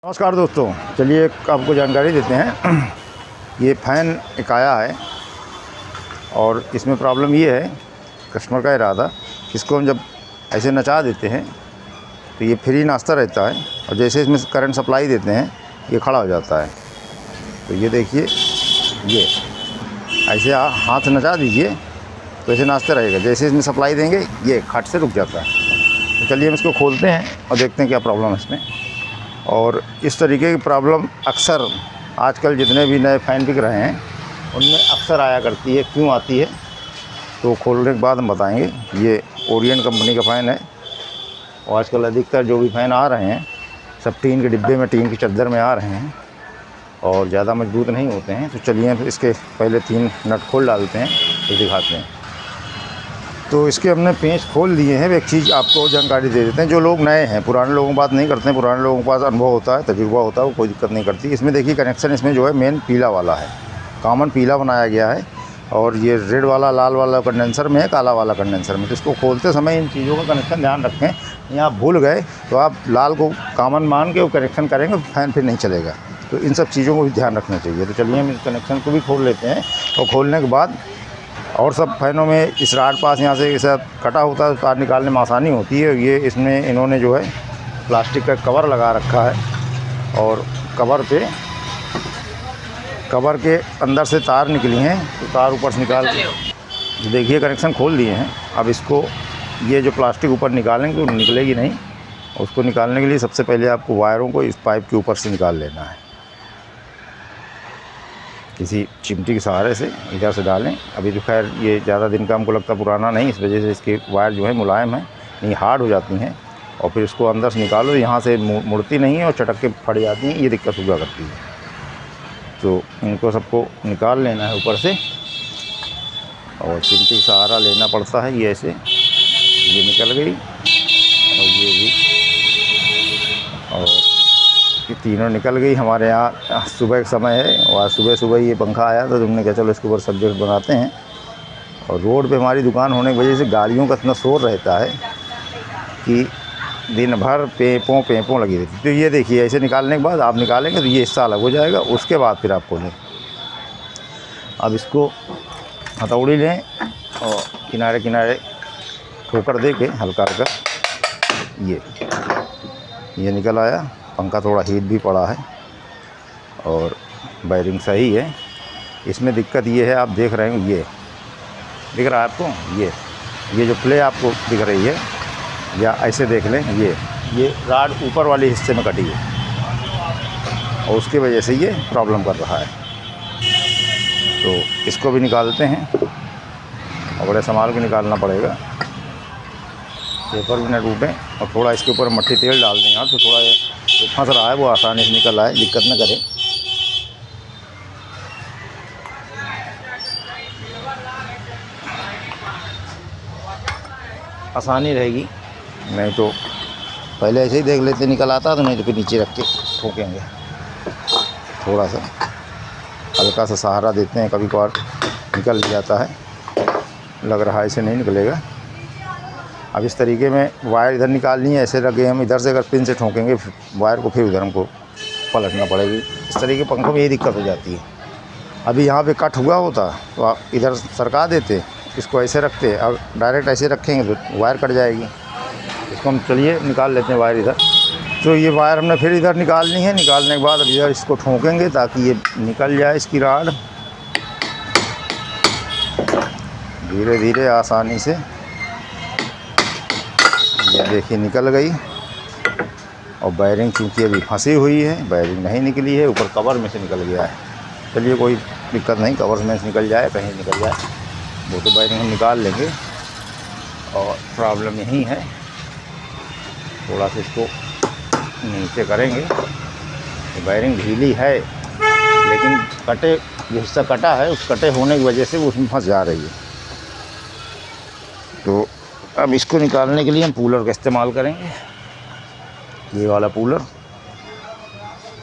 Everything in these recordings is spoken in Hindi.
नमस्कार दोस्तों, चलिए आपको जानकारी देते हैं। ये फ़ैन एक आया है और इसमें प्रॉब्लम ये है, कस्टमर का इरादा कि इसको हम जब ऐसे नचा देते हैं तो ये फ्री नाश्ता रहता है और जैसे इसमें करंट सप्लाई देते हैं ये खड़ा हो जाता है। तो ये देखिए, ये ऐसे हाथ से नचा दीजिए तो ऐसे नाश्ता रहेगा, जैसे इसमें सप्लाई देंगे ये खट से रुक जाता है। तो चलिए हम इसको खोलते हैं और देखते हैं क्या प्रॉब्लम है इसमें। और इस तरीके की प्रॉब्लम अक्सर आजकल जितने भी नए फ़ैन बिक रहे हैं उनमें अक्सर आया करती है। क्यों आती है तो खोलने के बाद हम बताएंगे। ये ओरिएंट कंपनी का फ़ैन है और आजकल अधिकतर जो भी फ़ैन आ रहे हैं सब टीन के डिब्बे में, टीन की चद्दर में आ रहे हैं और ज़्यादा मजबूत नहीं होते हैं। तो चलिए इसके पहले 3 नट खोल डालते हैं तो दिखाते हैं। तो इसके हमने पेंच खोल दिए हैं। एक चीज़ आपको जानकारी दे देते हैं, जो लोग नए हैं, पुराने लोगों की बात नहीं करते हैं। पुराने लोगों के पास अनुभव होता है, तजुर्बा होता है, वो कोई दिक्कत नहीं करती। इसमें देखिए कनेक्शन इसमें जो है मेन पीला वाला है, कॉमन पीला बनाया गया है और ये रेड वाला, लाल वाला कंडेंसर में है, काला वाला कंडेंसर में। तो इसको खोलते समय इन चीज़ों का कनेक्शन ध्यान रखें। यहाँ भूल गए तो आप लाल को कॉमन मान के वो कनेक्शन करेंगे, फ़ैन फिर नहीं चलेगा। तो इन सब चीज़ों को भी ध्यान रखना चाहिए। तो चलिए हम इस कनेक्शन को भी खोल लेते हैं और खोलने के बाद और सब फ़ैनों में इस राड पास यहाँ से ऐसा कटा होता है तो तार निकालने में आसानी होती है। ये इसमें इन्होंने जो है प्लास्टिक का कवर लगा रखा है और कवर के अंदर से तार निकली हैं तो तार ऊपर से निकाल के देखिए कनेक्शन खोल दिए हैं। अब इसको ये जो प्लास्टिक ऊपर निकालेंगे वो निकलेगी नहीं। उसको निकालने के लिए सबसे पहले आपको वायरों को इस पाइप के ऊपर से निकाल लेना है, किसी चिमटी के सहारे से इधर से डालें। अभी तो खैर ये ज़्यादा दिन का हमको लगता पुराना नहीं, इस वजह से इसके वायर जो है मुलायम है, नहीं हार्ड हो जाती हैं। और फिर इसको अंदर से निकालो, यहाँ से मुड़ती नहीं है और चटक के फट जाती हैं, ये दिक्कत हुआ करती है। तो इनको सबको निकाल लेना है ऊपर से और चिमटी का सहारा लेना पड़ता है। ये ऐसे ये निकल गई और ये भी, और ये तीनों निकल गई। हमारे यहाँ सुबह का समय है और आज सुबह ये पंखा आया तो तुमने कहा चलो इसके ऊपर सब्जेक्ट बनाते हैं। और रोड पे हमारी दुकान होने की वजह से गाड़ियों का इतना शोर रहता है कि दिन भर पेंपों लगी रहती। तो ये देखिए ऐसे निकालने के बाद आप निकालेंगे तो ये हिस्सा अलग हो जाएगा, उसके बाद फिर आप खोलें। अब इसको हथौड़ी लें और किनारे किनारे ठोकर दे के हल्का हल्का ये निकल आया। पंखा थोड़ा हीट भी पड़ा है और वायरिंग सही है। इसमें दिक्कत ये है, आप देख रहे हैं, ये दिख रहा है आपको, ये जो प्ले आपको दिख रही है, या ऐसे देख लें, ये राड ऊपर वाले हिस्से में कटी है और उसकी वजह से ये प्रॉब्लम कर रहा है। तो इसको भी निकालते हैं और बड़े संभाल के निकालना पड़ेगा, पेपर भी न टूटे। और थोड़ा इसके ऊपर मट्टी तेल डाल दें यहाँ, तो थोड़ा जो फंस रहा है वो आसानी से निकल आए, दिक्कत न करे। आसानी रहेगी, नहीं तो पहले ऐसे ही देख लेते निकल आता, तो नहीं तो फिर नीचे रख के ठोकेंगे। थोड़ा सा हल्का सा सहारा देते हैं, कभी कभार निकल जाता है, लग रहा है इसे नहीं निकलेगा। अब इस तरीके में वायर इधर निकालनी है, ऐसे लगे हम इधर से अगर पिन से ठोकेंगे वायर को, फिर उधर हमको पलटना पड़ेगी। इस तरीके पंखों में यही दिक्कत हो जाती है। अभी यहाँ पे कट हुआ होता तो आप इधर सरका देते, इसको ऐसे रखते, और डायरेक्ट ऐसे रखेंगे तो वायर कट जाएगी। इसको हम चलिए निकाल लेते हैं वायर इधर। तो ये वायर हमने फिर इधर निकालनी है। निकालने के बाद अब इधर इसको ठोकेंगे ताकि ये निकल जाए इसकी राड, धीरे धीरे आसानी से। ये देखिए निकल गई। और वायरिंग चूँकि अभी फंसी हुई है, वायरिंग नहीं निकली है, ऊपर कवर में से निकल गया है। चलिए कोई दिक्कत नहीं, कवर में से निकल जाए, कहीं निकल जाए, वो तो वायरिंग हम निकाल लेंगे। और प्रॉब्लम यही है, थोड़ा सा इसको नीचे करेंगे। वायरिंग ढीली है लेकिन कटे, जो हिस्सा कटा है उस कटे होने की वजह से वो उसमें फंस जा रही है। तो अब इसको निकालने के लिए हम पूलर का इस्तेमाल करेंगे, ये वाला पूलर,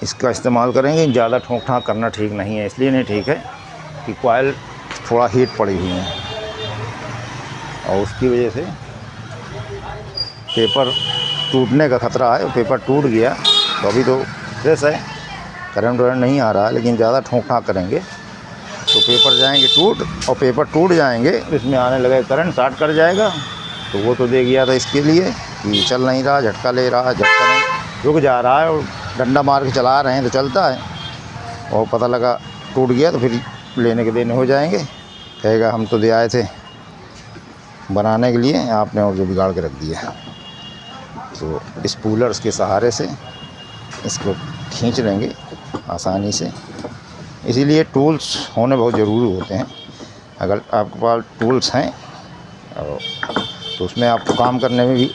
इसका इस्तेमाल करेंगे। ज़्यादा ठोंक ठाक करना ठीक नहीं है, इसलिए नहीं ठीक है कि कॉइल थोड़ा हीट पड़ी हुई है और उसकी वजह से पेपर टूटने का ख़तरा है। पेपर टूट गया तो अभी तो फ्रेश है, करंट वरंट नहीं आ रहा है, लेकिन ज़्यादा ठोंक ठाक करेंगे तो पेपर जाएंगे टूट, और पेपर टूट जाएंगे इसमें आने लगे करंट, शॉर्ट कर जाएगा। तो वो तो दे गया था इसके लिए कि चल नहीं रहा, झटका ले रहा है, झटका नहीं रुक जा रहा है, और डंडा मार के चला रहे हैं तो चलता है, और पता लगा टूट गया तो फिर लेने के देने हो जाएंगे, कहेगा हम तो दे आए थे बनाने के लिए, आपने और जो बिगाड़ के रख दिया। तो इस पुलर्स के सहारे से इसको खींच लेंगे आसानी से। इसीलिए टूल्स होने बहुत ज़रूरी होते हैं। अगर आपके पास टूल्स हैं तो उसमें आपको काम करने में भी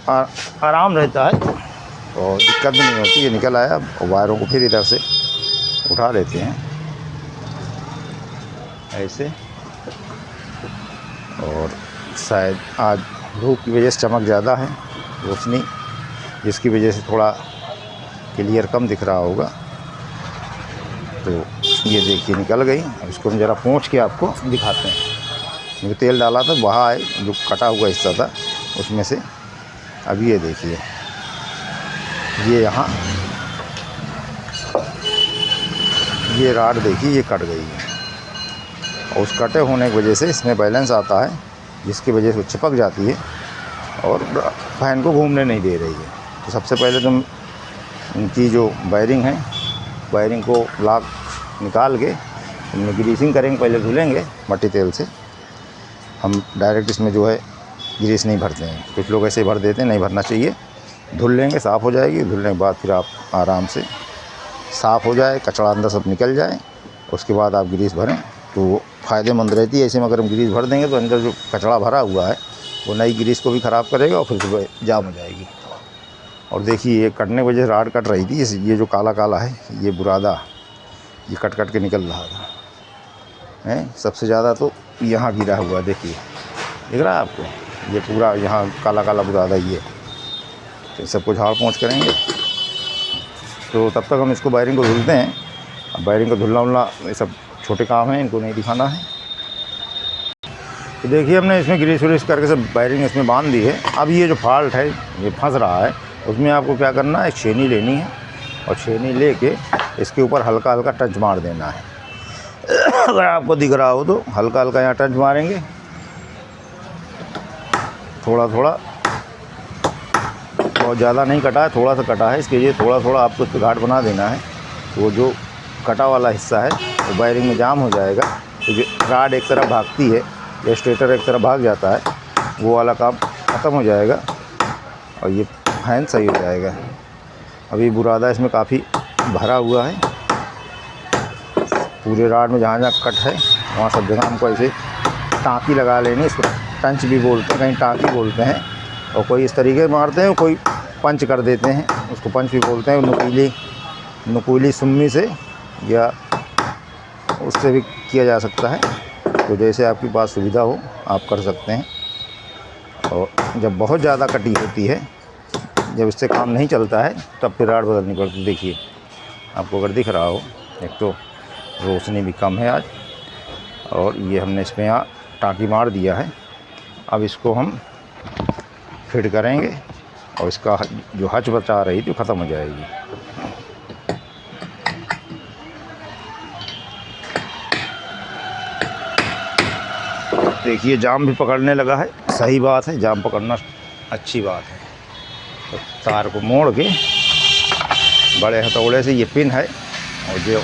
आराम रहता है और दिक्कत भी नहीं होती। ये निकल आया, वायरों को फिर इधर से उठा लेते हैं ऐसे। और शायद आज धूप की वजह से चमक ज़्यादा है, रोशनी, जिसकी वजह से थोड़ा क्लियर कम दिख रहा होगा। तो ये देखिए निकल गई। अब इसको हम ज़रा पोंछ के आपको दिखाते हैं। जो तेल डाला था वहाँ है, जो कटा हुआ हिस्सा था उसमें से। अब ये देखिए, ये यहाँ ये राड देखिए, ये कट गई है, और उस कटे होने की वजह से इसमें बैलेंस आता है, जिसकी वजह से चिपक जाती है और फैन को घूमने नहीं दे रही है। तो सबसे पहले तो इनकी जो वायरिंग है, वायरिंग को लॉक निकाल के इनमें ग्रीसिंग करेंगे, पहले धुलेंगे मट्टी तेल से। हम डायरेक्ट इसमें जो है ग्रीस नहीं भरते हैं, कुछ लोग ऐसे भर देते हैं, नहीं भरना चाहिए। धुल लेंगे, साफ़ हो जाएगी। धुलने के बाद फिर आप आराम से साफ़ हो जाए, कचरा अंदर सब निकल जाए, उसके बाद आप ग्रीस भरें तो वो फ़ायदेमंद रहती है। ऐसे में अगर हम ग्रीस भर देंगे तो अंदर जो कचरा भरा हुआ है वो नई ग्रीस को भी ख़राब करेगा और फिर सुबह जाम हो जाएगी। और देखिए ये कटने की वजह से राड कट रही थी, ये जो काला काला है ये बुरादा, ये कट कट के निकल रहा था हैं। सबसे ज़्यादा तो यहाँ गिरा हुआ, देखिए दिख रहा है आपको, ये पूरा यहाँ काला काला बुरादा ये। तो सबको झाड़ पोंछ करेंगे। तो तब तक हम इसको वायरिंग को धुलते हैं। अब वायरिंग को धुलना उलना ये सब छोटे काम हैं, इनको नहीं दिखाना है। तो देखिए हमने इसमें ग्रीस व्रीस करके सब वायरिंग इसमें बांध दी है। अब ये जो फॉल्ट है, ये फंस रहा है, उसमें आपको क्या करना है, एक छेनी लेनी है और छेनी लेके इसके ऊपर हल्का हल्का टच मार देना है। अगर आपको दिख रहा हो तो हल्का हल्का यहाँ टच मारेंगे, थोड़ा थोड़ा, बहुत ज़्यादा नहीं कटा है, थोड़ा सा कटा है, इसके लिए थोड़ा थोड़ा आपको इसको घाट बना देना है। वो जो कटा वाला हिस्सा है वो वायरिंग में जाम हो जाएगा। तो जो राड एक तरफ भागती है या स्टेटर एक तरफ भाग जाता है, वो वाला काम ख़त्म हो जाएगा और ये फैन सही हो जाएगा। अभी बुरादा इसमें काफ़ी भरा हुआ है, पूरे राड में जहाँ जहाँ कट है वहाँ सब जगह हमको ऐसे टाँकी लगा लेनी। इसको टंच भी बोलते हैं, कहीं टाँकी बोलते हैं, और कोई इस तरीके से मारते हैं, कोई पंच कर देते हैं, उसको पंच भी बोलते हैं। नुकीली सुम्मी से या उससे भी किया जा सकता है। तो जैसे आपके पास सुविधा हो आप कर सकते हैं। और जब बहुत ज़्यादा कटी होती है, जब इससे काम नहीं चलता है, तब फिर राड बदलनी पड़ती। देखिए आपको अगर दिख रहा हो, एक तो रोशनी भी कम है आज, और ये हमने इसमें यहाँ टाँकी मार दिया है। अब इसको हम फिट करेंगे और इसका जो हच बचा रही थी ख़त्म हो जाएगी। देखिए जाम भी पकड़ने लगा है, सही बात है, जाम पकड़ना अच्छी बात है। तो तार को मोड़ के बड़े हथौड़े से, ये पिन है और जो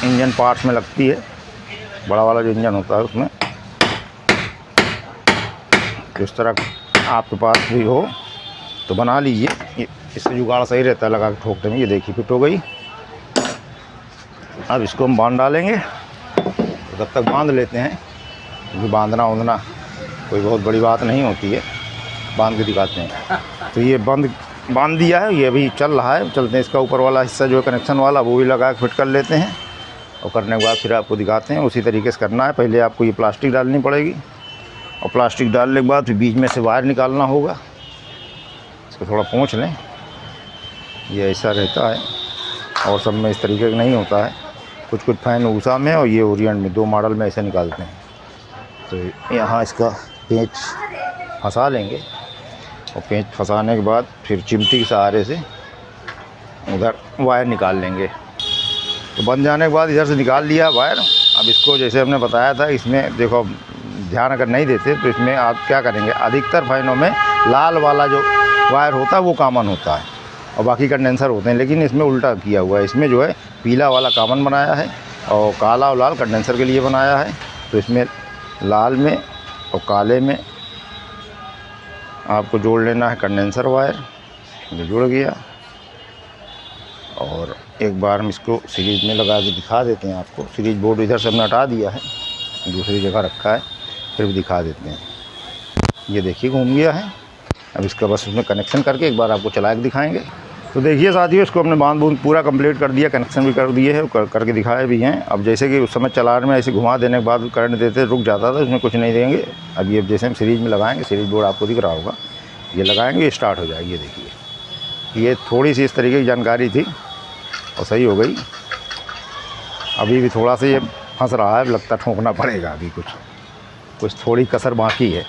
इंजन पार्ट्स में लगती है, बड़ा वाला जो इंजन होता है उसमें, इस तरह आपके पास भी हो तो बना लीजिए। ये इससे जुगाड़ सही रहता है लगा के ठोकने में। ये देखिए फिट हो गई। अब इसको हम बांध डालेंगे, तो तब तक बांध लेते हैं, क्योंकि बांधना उंधना कोई बहुत बड़ी बात नहीं होती है, बांध के दिखाते हैं। तो ये बांध दिया है, ये अभी चल रहा है। चलते हैं, इसका ऊपर वाला हिस्सा जो है कनेक्शन वाला, वो भी लगा के फिट कर लेते हैं, और करने के बाद फिर आपको दिखाते हैं। उसी तरीके से करना है। पहले आपको ये प्लास्टिक डालनी पड़ेगी, और प्लास्टिक डालने के बाद फिर बीच में से वायर निकालना होगा। इसको थोड़ा पोंछ लें, ये ऐसा रहता है, और सब में इस तरीके का नहीं होता है। कुछ कुछ फैन ऊषा में और ये ओरिएंट में, 2 मॉडल में ऐसे निकालते हैं। तो यहाँ इसका पेंच फंसा लेंगे, और पेंच फंसाने के बाद फिर चिमटी के सहारे से उधर वायर निकाल लेंगे। तो बन जाने के बाद इधर से निकाल लिया वायर। अब इसको जैसे हमने बताया था, इसमें देखो ध्यान अगर नहीं देते तो इसमें आप क्या करेंगे, अधिकतर फैनों में लाल वाला जो वायर होता है वो कॉमन होता है और बाकी कंडेंसर होते हैं, लेकिन इसमें उल्टा किया हुआ है। इसमें जो है पीला वाला कॉमन बनाया है और काला और लाल कंडेंसर के लिए बनाया है। तो इसमें लाल में और काले में आपको जोड़ लेना है कंडेंसर वायर। ये जुड़ गया और एक बार हम इसको सीरीज में लगा के दिखा देते हैं आपको। सीरीज बोर्ड इधर से हमने हटा दिया है, दूसरी जगह रखा है, फिर भी दिखा देते हैं। ये देखिए घूम गया है। अब इसका बस उसमें कनेक्शन करके एक बार आपको चला के दिखाएंगे। तो देखिए साथियों, इसको हमने बांध बूंद पूरा कंप्लीट कर दिया, कनेक्शन भी कर दिए है, करके दिखाए भी हैं। अब जैसे कि उस समय चलाने में ऐसे घुमा देने के बाद करंट देते रुक जाता था, उसमें कुछ नहीं देंगे। अब ये जैसे हम सीरीज में लगाएंगे, सीरीज बोर्ड आपको दिख रहा होगा, ये लगाएंगे ये स्टार्ट हो जाएगी। ये देखिए, ये थोड़ी सी इस तरीके की जानकारी थी और सही हो गई। अभी भी थोड़ा सा ये फंस रहा है, लगता ठोकना पड़ेगा, अभी कुछ थोड़ी कसर बाकी है।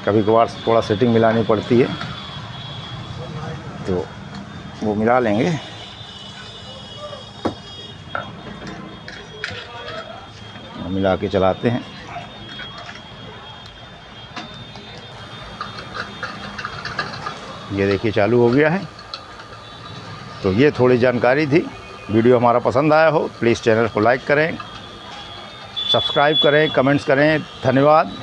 कभी कभार थोड़ा सेटिंग मिलानी पड़ती है, तो वो मिला लेंगे। मिला के चलाते हैं। ये देखिए चालू हो गया है। तो ये थोड़ी जानकारी थी। वीडियो हमारा पसंद आया हो प्लीज़ चैनल को लाइक करें, सब्सक्राइब करें, कमेंट्स करें। धन्यवाद।